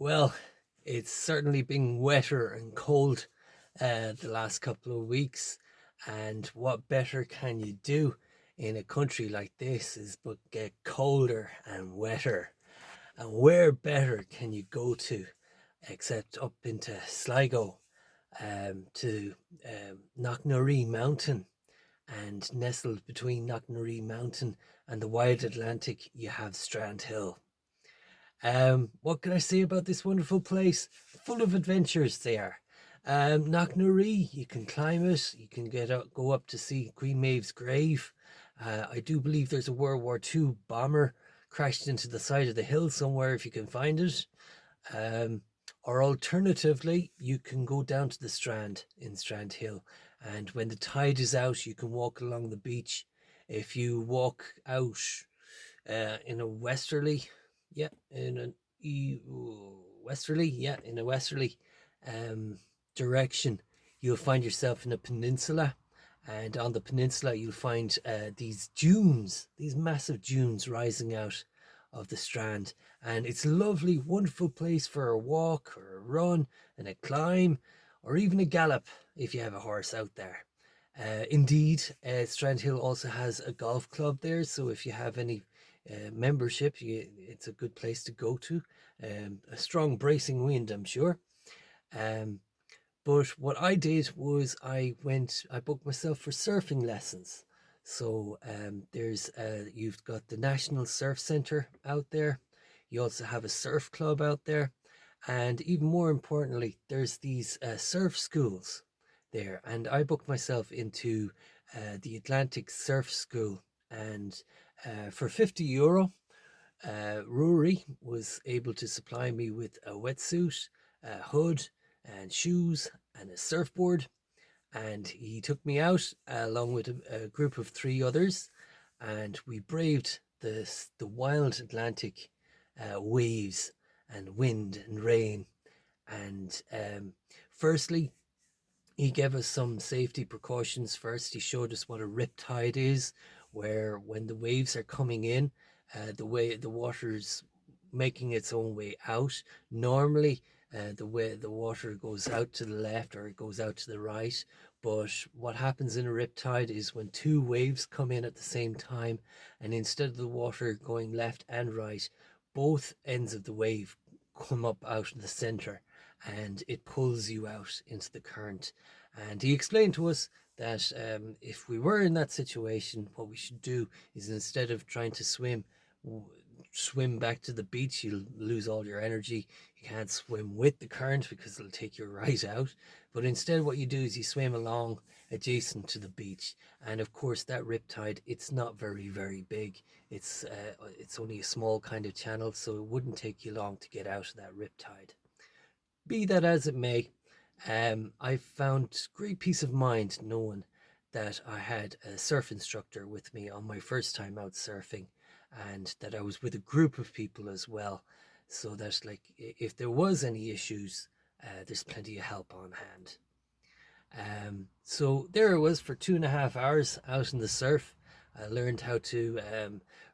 Well, it's certainly been wetter and cold the last couple of weeks, and what better can you do in a country like this is but get colder and wetter. And where better can you go to except up into Sligo, to Knocknaree Mountain, and nestled between Knocknaree Mountain and the wide Atlantic, you have Strandhill. What can I say about this wonderful place? Full of adventures there. Knocknaree, you can climb it, you can go up to see Queen Maeve's grave. I do believe there's a World War II bomber crashed into the side of the hill somewhere if you can find it. Um, or alternatively, you can go down to the Strand in Strandhill, and when the tide is out, you can walk along the beach. If you walk out in a westerly, yeah, in a westerly, yeah, in a westerly um, direction, you'll find yourself in a peninsula, and on the peninsula you'll find these dunes, these massive dunes rising out of the Strand, and it's a lovely, wonderful place for a walk or a run and a climb, or even a gallop if you have a horse out there. Indeed, Strandhill also has a golf club there, so if you have any membership, it's a good place to go to. A strong bracing wind, I'm sure. Um, but what I did was I booked myself for surfing lessons. So you've got the National Surf Centre out there. You also have a surf club out there. And even more importantly, there's these surf schools there. And I booked myself into the Atlantic Surf School. And for €50, Rory was able to supply me with a wetsuit, a hood, and shoes, and a surfboard. And he took me out along with a group of three others, and we braved the wild Atlantic waves and wind and rain. And firstly, he gave us some safety precautions first. He showed us what a riptide is, where when the waves are coming in, the water's making its own way out. Normally, the way the water goes out to the left or it goes out to the right. But what happens in a riptide is when two waves come in at the same time, and instead of the water going left and right, both ends of the wave come up out of the center, and it pulls you out into the current. And he explained to us that if we were in that situation, what we should do is, instead of trying to swim back to the beach, you'll lose all your energy. You can't swim with the current because it'll take you right out. But instead, what you do is you swim along adjacent to the beach. And of course, that riptide, it's not very big. It's only a small kind of channel, so it wouldn't take you long to get out of that riptide. Be that as it may, I found great peace of mind knowing that I had a surf instructor with me on my first time out surfing, and that I was with a group of people as well, so that, like, if there was any issues, there's plenty of help on hand. So there I was for 2.5 hours out in the surf. I learned how to,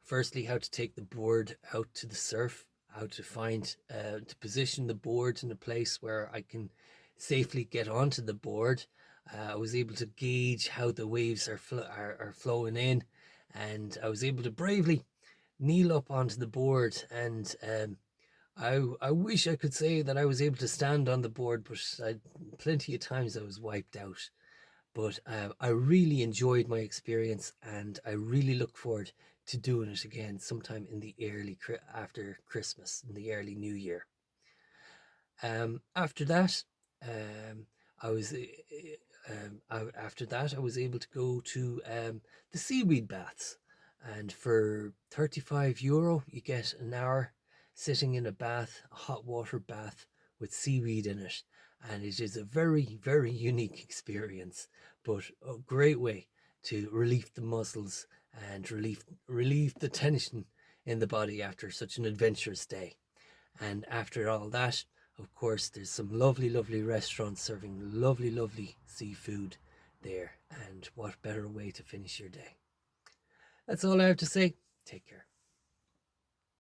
firstly, how to take the board out to the surf, how to find, to position the board in a place where I can safely get onto the board. I was able to gauge how the waves are flowing in, and I was able to bravely kneel up onto the board. And I wish I could say that I was able to stand on the board, but plenty of times I was wiped out. But I really enjoyed my experience, and I really look forward to doing it again sometime in the after Christmas, in the early New Year. After that, I was after that I was able to go to the seaweed baths, and for €35 you get an hour sitting in a bath, a hot water bath with seaweed in it, and it is a very unique experience, but a great way to relieve the muscles and relieve the tension in the body after such an adventurous day. And after all that, of course, there's some lovely restaurants serving lovely seafood there. And what better way to finish your day? That's all I have to say. Take care.